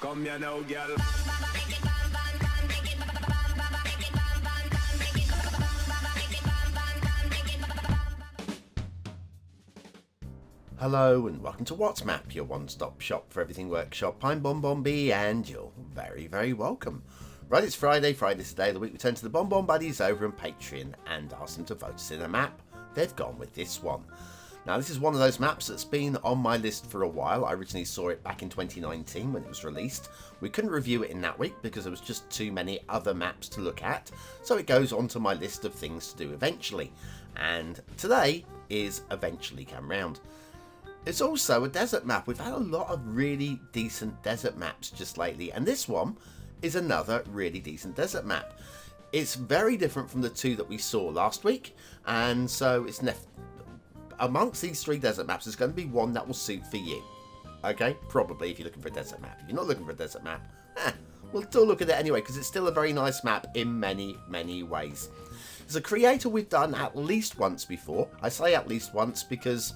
Come here now, girl. Hello and welcome to What's Map, your one-stop shop for everything workshop. I'm BonBonB and you're very, very welcome. Right, it's Friday's the day of the week. We turn to the BonBon buddies over on Patreon and ask them to vote us in a map. They've gone with this one. Now, this is one of those maps that's been on my list for a while. I originally saw it back in 2019 when it was released. We couldn't review it in that week because there was just too many other maps to look at. So it goes onto my list of things to do eventually. And today is eventually come round. It's also a desert map. We've had a lot of really decent desert maps just lately. And this one is another really decent desert map. It's very different from the two that we saw last week. And so it's amongst these three desert maps, there's going to be one that will suit for you. Okay, probably if you're looking for a desert map. If you're not looking for a desert map, we'll still look at it anyway because it's still a very nice map in many, many ways. It's a creator we've done at least once before. I say at least once because,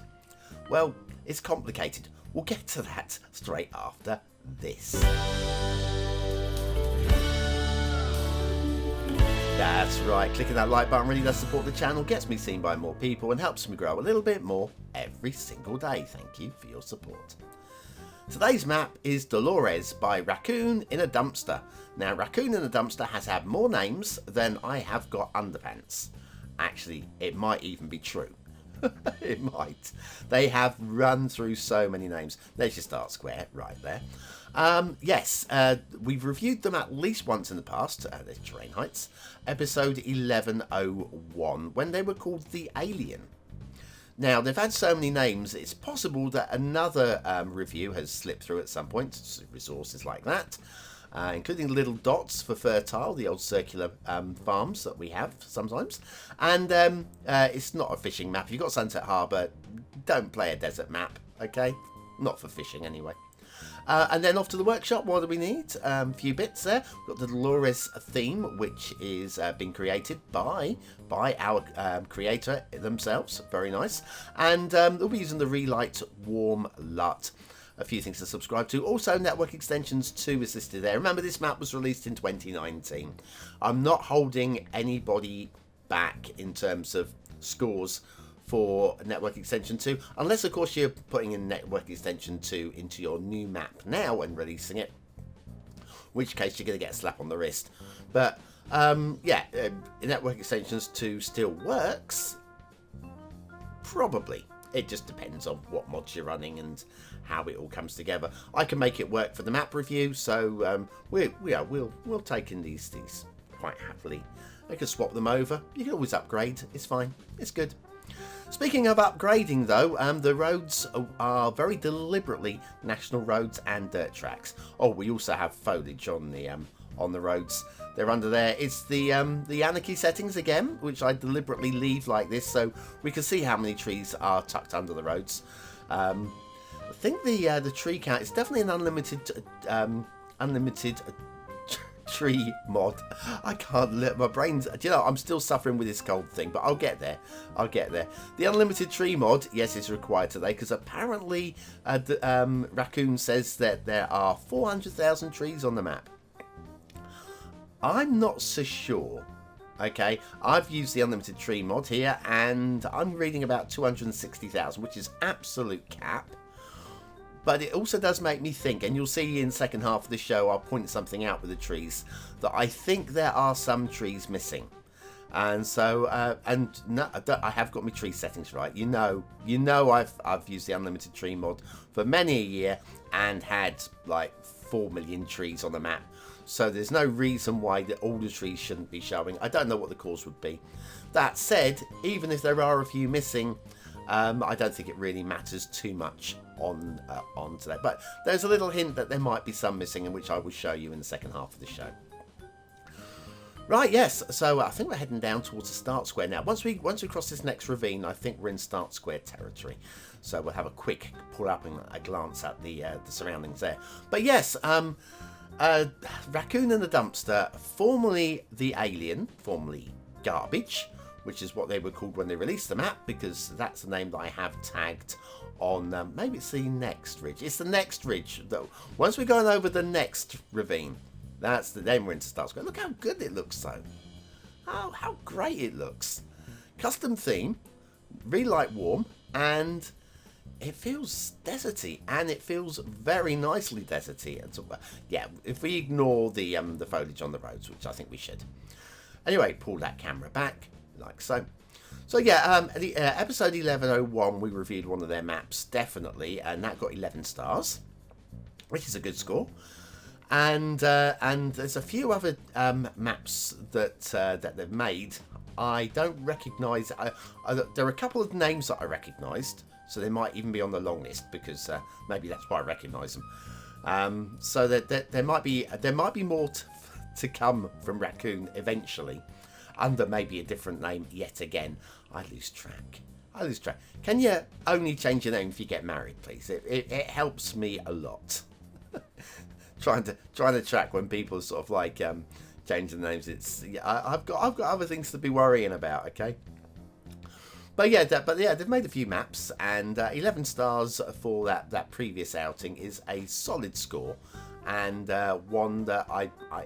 well, it's complicated. We'll get to that straight after this. That's right, clicking that like button really does support the channel, gets me seen by more people and helps me grow a little bit more every single day. Thank you for your support. Today's map is Dolores by Raccoon in a Dumpster. Now, Raccoon in a Dumpster has had more names than I have got underpants. Actually, it might even be true. It might. They have run through so many names. There's your start square right there. Yes, we've reviewed them at least once in the past. There's Terrain Heights, episode 1101, when they were called The Alien. Now, they've had so many names, it's possible that another review has slipped through at some point, resources like that, including Little Dots for Fertile, the old circular farms that we have sometimes. And it's not a fishing map. If you've got Sunset Harbour, don't play a desert map, okay? Not for fishing anyway. And then off to the workshop. What do we need? A few bits there. We've got the Dolores theme, which is being created by our creator themselves. Very nice. And we'll be using the Relight Warm LUT. A few things to subscribe to. Also, network extensions 2 is listed there. Remember, this map was released in 2019. I'm not holding anybody back in terms of scores for network extension 2, unless of course you're putting in network extension 2 into your new map now and releasing it, in which case you're going to get a slap on the wrist. But yeah, network extensions 2 still works, probably. It just depends on what mods you're running and how it all comes together. I can make it work for the map review, so we'll take in these quite happily. I can swap them over. You can always upgrade. It's fine. It's good. Speaking of upgrading, though, the roads are very deliberately national roads and dirt tracks. Oh, we also have foliage on the roads. They're under there. It's the Anarchy settings again, which I deliberately leave like this so we can see how many trees are tucked under the roads. I think the tree count is definitely an unlimited tree mod. I can't let my brains, do you know, I'm still suffering with this cold thing, but I'll get there. The unlimited tree mod, yes, is required today because apparently Raccoon says that there are 400,000 trees on the map. I'm not so sure. Okay, I've used the unlimited tree mod here and I'm reading about 260,000, which is absolute cap. But it also does make me think, and you'll see in the second half of the show, I'll point something out with the trees, that I think there are some trees missing. And so, I have got my tree settings right. You know, I've used the unlimited tree mod for many a year and had like 4 million trees on the map. So there's no reason why all the trees shouldn't be showing. I don't know what the cause would be. That said, even if there are a few missing, I don't think it really matters too much on today. But there's a little hint that there might be some missing, in which I will show you in the second half of the show. Right, yes. So I think we're heading down towards the start square now. Once we cross this next ravine, I think we're in start square territory. So we'll have a quick pull up and a glance at the surroundings there. But yes, Raccoon in the Dumpster, formerly The Alien, formerly Garbage, which is what they were called when they released the map, because that's the name that I have tagged on. Maybe it's the next ridge. It's the next ridge. Once we're going over the next ravine, then we're into Stars. Look how good it looks, though. Oh, how great it looks. Custom theme, really light warm, and it feels deserty, and it feels very nicely deserty. And so, yeah, if we ignore the foliage on the roads, which I think we should. Anyway, pull that camera back, like so. So yeah, the episode 1101, we reviewed one of their maps, definitely, and that got 11 stars, which is a good score. And there's a few other maps that they've made. I don't recognise. There are a couple of names that I recognised, so they might even be on the long list, because maybe that's why I recognise them. So that there might be more to come from Raccoon eventually, under maybe a different name yet again. I lose track. Can you only change your name if you get married, please? It helps me a lot. trying to track when people sort of like change the names. I've got other things to be worrying about. Okay. But yeah, they've made a few maps, and 11 stars for that previous outing is a solid score, and one that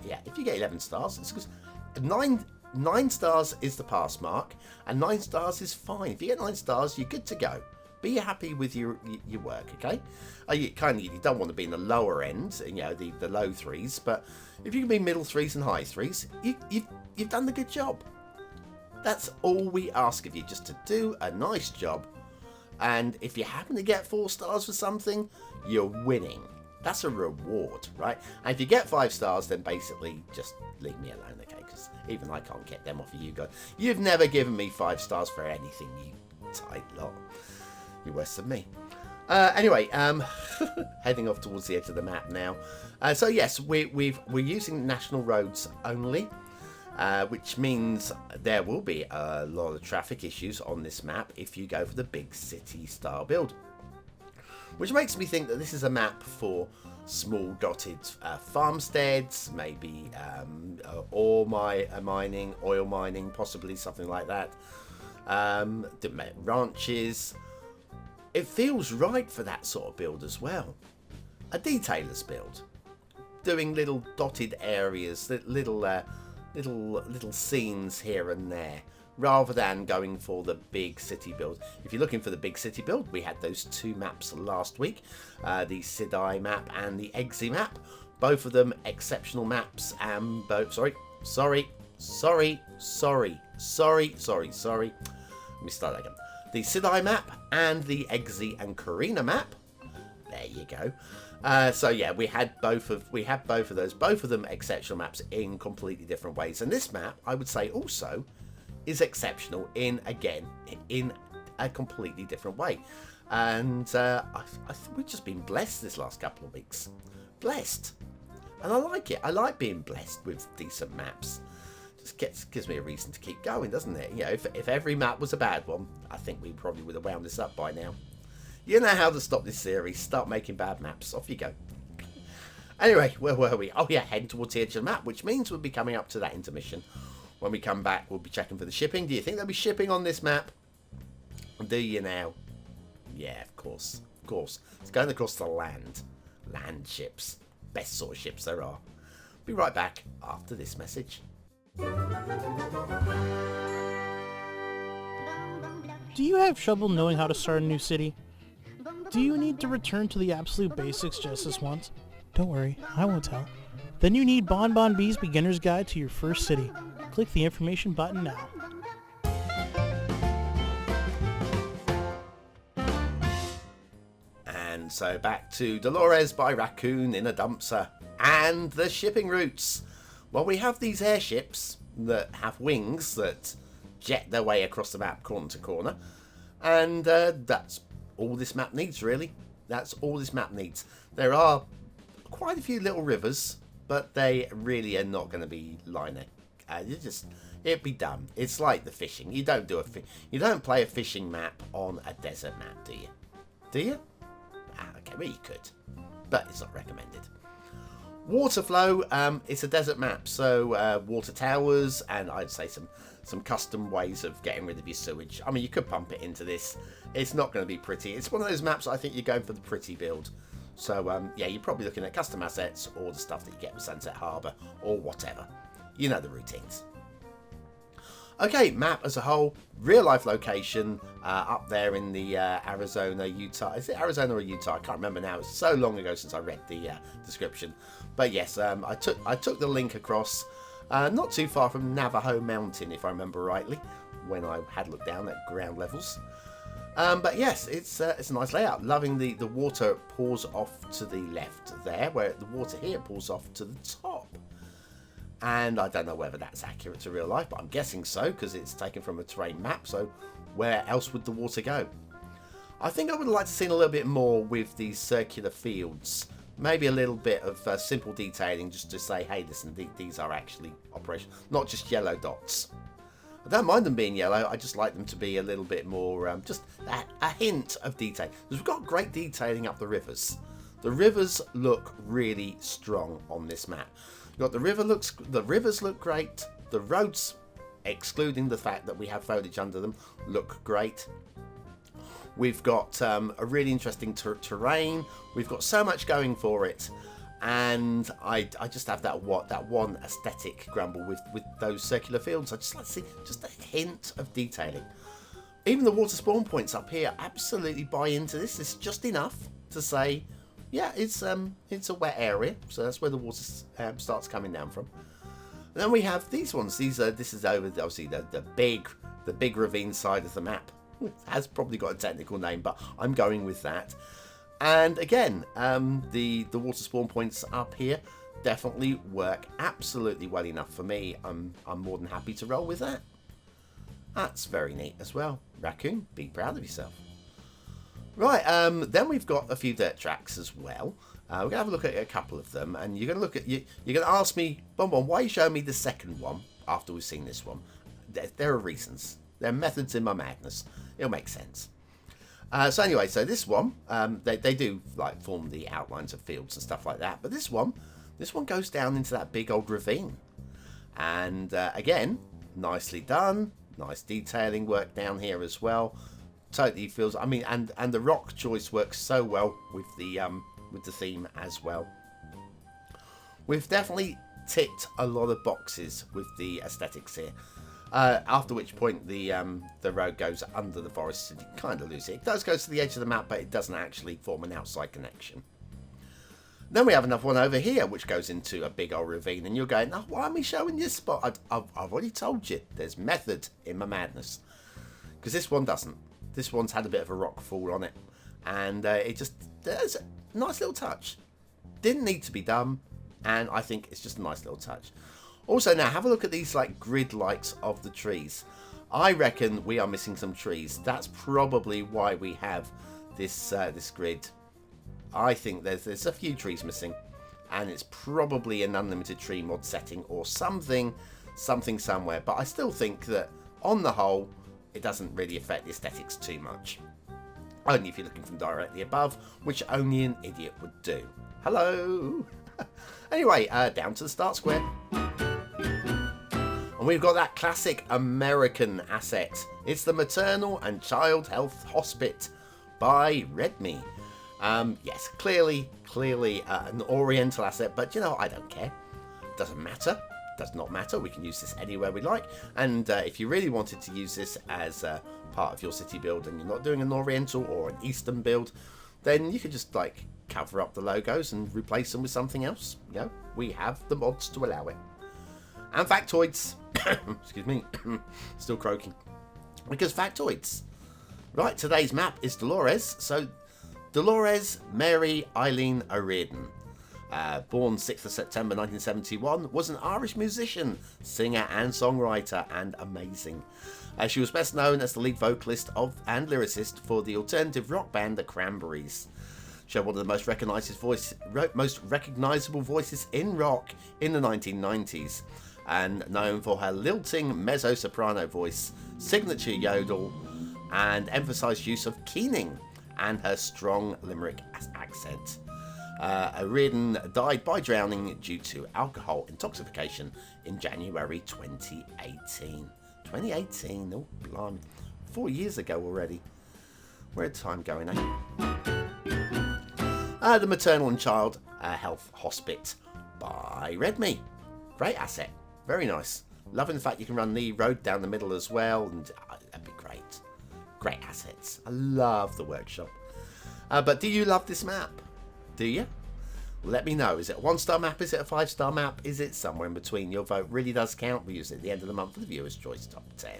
yeah, if you get 11 stars, it's because 9 stars is the pass mark, and 9 stars is fine. If you get 9 stars, you're good to go. Be happy with your work, okay? You don't want to be in the lower end, the low 3s, but if you can be middle 3s and high 3s, you've done the good job. That's all we ask of you, just to do a nice job. And if you happen to get 4 stars for something, you're winning. That's a reward, right? And if you get 5 stars, then basically just leave me alone, okay? Because even I can't get them off of you guys. You've never given me 5 stars for anything, you tight lot. You're worse than me. Anyway, heading off towards the edge of the map now. So yes, we're using national roads only, which means there will be a lot of traffic issues on this map if you go for the big city style build. Which makes me think that this is a map for small dotted farmsteads, maybe oil mining, possibly something like that. Ranches. It feels right for that sort of build as well. A detailer's build, doing little dotted areas, little scenes here and there, rather than going for the big city build. If you're looking for the big city build, we had those 2 maps last week, the Cities map and the Exi map. Both of them exceptional maps, and both. Sorry. Let me start that again. The Cities map and the Exi and Carina map. There you go. So yeah, we had both of those. Both of them exceptional maps in completely different ways. And this map, I would say, also is exceptional in a completely different way. And we've just been blessed this last couple of weeks. Blessed, and I like it. I like being blessed with decent maps. Just gives me a reason to keep going, doesn't it? If every map was a bad one, I think we probably would have wound this up by now. You know how to stop this series. Start making bad maps. Off you go. Anyway, where were we? Oh yeah, heading towards the edge of the map, which means we'll be coming up to that intermission. When we come back, we'll be checking for the shipping. Do you think there'll be shipping on this map? Do you now? Yeah, of course. It's going across the land. Land ships. Best sort of ships there are. Be right back after this message. Do you have trouble knowing how to start a new city? Do you need to return to the absolute basics just this once? Don't worry, I won't tell. Then you need BonBonB's Beginner's Guide to Your First City. Click the information button now. And so back to Dolores by Raccoon in a dumpster and the shipping routes. Well, we have these airships that have wings that jet their way across the map corner to corner. And that's all this map needs, really. That's all this map needs. There are quite a few little rivers, but they really are not going to be linear. It'd be dumb. It's like the fishing. You don't play a fishing map on a desert map, do you? Do you? Okay, well you could, but it's not recommended. Water flow, it's a desert map, so water towers, and I'd say some custom ways of getting rid of your sewage. I mean, you could pump it into this. It's not going to be pretty. It's one of those maps I think you're going for the pretty build. So, yeah, you're probably looking at custom assets or the stuff that you get with Sunset Harbour or whatever. You know the routines. Okay, map as a whole, real life location up there in the Arizona, Utah. Is it Arizona or Utah? I can't remember now. It's so long ago since I read the description. But yes, I took the link across, not too far from Navajo Mountain, if I remember rightly, when I had looked down at ground levels. But yes, it's a nice layout. Loving the water pours off to the left there, where the water here pours off to the top. And I don't know whether that's accurate to real life, but I'm guessing so, because it's taken from a terrain map, so where else would the water go? I think I would like to see a little bit more with these circular fields. Maybe a little bit of simple detailing, just to say, hey, listen, these are actually operational, not just yellow dots. I don't mind them being yellow, I just like them to be a little bit more, just a hint of detail. Because we've got great detailing up the rivers. The rivers look really strong on this map. You've got the rivers look great. The roads, excluding the fact that we have foliage under them, look great. We've got a really interesting terrain. We've got so much going for it, and I just have that one aesthetic grumble with those circular fields. I just like to see just a hint of detailing. Even the water spawn points up here, absolutely buy into this. It's just enough to say, yeah, it's a wet area, so that's where the water starts coming down from. And then we have these ones. This is over obviously the big ravine side of the map. It has probably got a technical name, but I'm going with that. And again, the water spawn points up here definitely work absolutely well enough for me. I'm more than happy to roll with that. That's very neat as well. Raccoon, be proud of yourself. Right, then we've got a few dirt tracks as well. We're going to have a look at a couple of them, and you're going to look at you're going to ask me, BonBon, why are you showing me the second one after we've seen this one? There are reasons. There are methods in my madness. It'll make sense. So anyway, so this one, they do like form the outlines of fields and stuff like that, but this one goes down into that big old ravine, and again, nicely done. Nice detailing work down here as well. Totally feels, I mean, and the rock choice works so well with the theme as well. We've definitely ticked a lot of boxes with the aesthetics here. After which point the road goes under the forest, and you kind of lose it. It does go to the edge of the map, but it doesn't actually form an outside connection. Then we have another one over here, which goes into a big old ravine, and you're going, oh, why am I showing this spot? I've already told you, there's method in my madness. Because this one doesn't. This one's had a bit of a rock fall on it, and there's a nice little touch. Didn't need to be done, and I think it's just a nice little touch. Also, now have a look at these like grid lights of the trees. I reckon we are missing some trees. That's probably why we have this this grid. I think there's a few trees missing, and it's probably an unlimited tree mod setting or something somewhere. But I still think that on the whole, it doesn't really affect the aesthetics too much. Only if you're looking from directly above, which only an idiot would do. Hello! Anyway, down to the start square. And we've got that classic American asset. It's the Maternal and Child Health Hospit by Redme. Yes, clearly an Oriental asset, but you know, I don't care. Doesn't matter. Does not matter. We can use this anywhere we like. And if you really wanted to use this as part of your city build and you're not doing an Oriental or an Eastern build, then you could just like cover up the logos and replace them with something else. You know, we have the mods to allow it. And factoids. Excuse me. Still croaking. Because factoids. Right, today's map is Dolores. So Dolores Mary Eileen O'Riordan. Born 6th of September 1971, was an Irish musician, singer and songwriter, and amazing. She was best known as the lead vocalist of and lyricist for the alternative rock band The Cranberries. She had one of the most recognisable voices in rock in the 1990s, and known for her lilting mezzo-soprano voice, signature yodel, and emphasised use of keening, and her strong Limerick accent. Reardon died by drowning due to alcohol intoxication in January 2018. 2018, oh blimey, 4 years ago already. Where'd time go, eh? The Maternal and Child Health Hospit by Redme. Great asset, very nice. Loving the fact you can run the road down the middle as well, and that'd be great. Great assets. I love the workshop. But do you love this map? Do you? Let me know. Is it a 1-star map? Is it a 5-star map? Is it somewhere in between? Your vote really does count. We use it at the end of the month for the Viewer's Choice Top 10.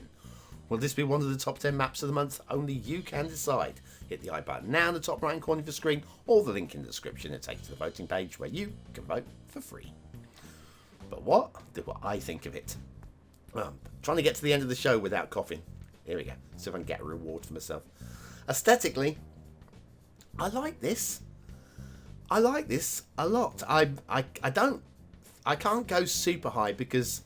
Will this be one of the top 10 maps of the month? Only you can decide. Hit the I button now in the top right hand corner of your screen, or the link in the description and take you to the voting page where you can vote for free. But what do I think of it? Well, I'm trying to get to the end of the show without coughing. Here we go. See if I can get a reward for myself. Aesthetically, I like this. I like this a lot. I can't go super high because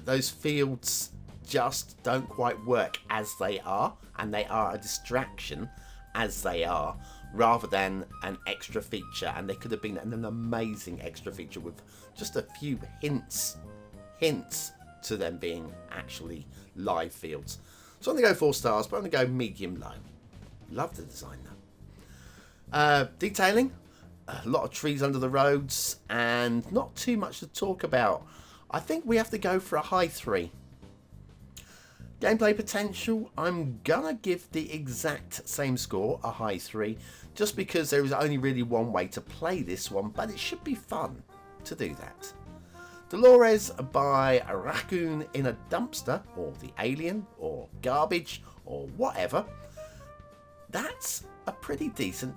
those fields just don't quite work as they are, and they are a distraction as they are, rather than an extra feature. And they could have been an amazing extra feature with just a few hints to them being actually live fields. So I'm going to go 4 stars, but I'm going to go medium low. Love the design though. Detailing, a lot of trees under the roads and not too much to talk about. I think we have to go for a high 3. Gameplay potential, I'm gonna give the exact same score, a high 3, just because there is only really one way to play this one, but it should be fun to do that. Dolores by a raccoon in a dumpster, or the alien, or garbage, or whatever. That's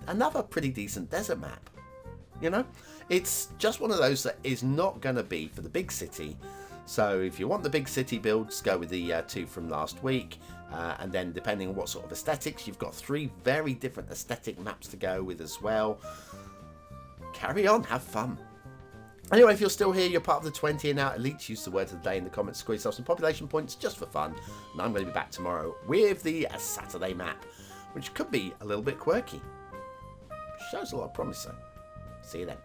another pretty decent desert map. You know, it's just one of those that is not going to be for the big city. So if you want the big city builds, go with the 2 from last week. And then depending on what sort of aesthetics, you've got 3 very different aesthetic maps to go with as well. Carry on, have fun. Anyway, if you're still here, you're part of the 20 and out elites. Use the word of the day in the comments, score yourself some population points just for fun. And I'm going to be back tomorrow with the Saturday map, which could be a little bit quirky. Shows a lot of promise though. See you then.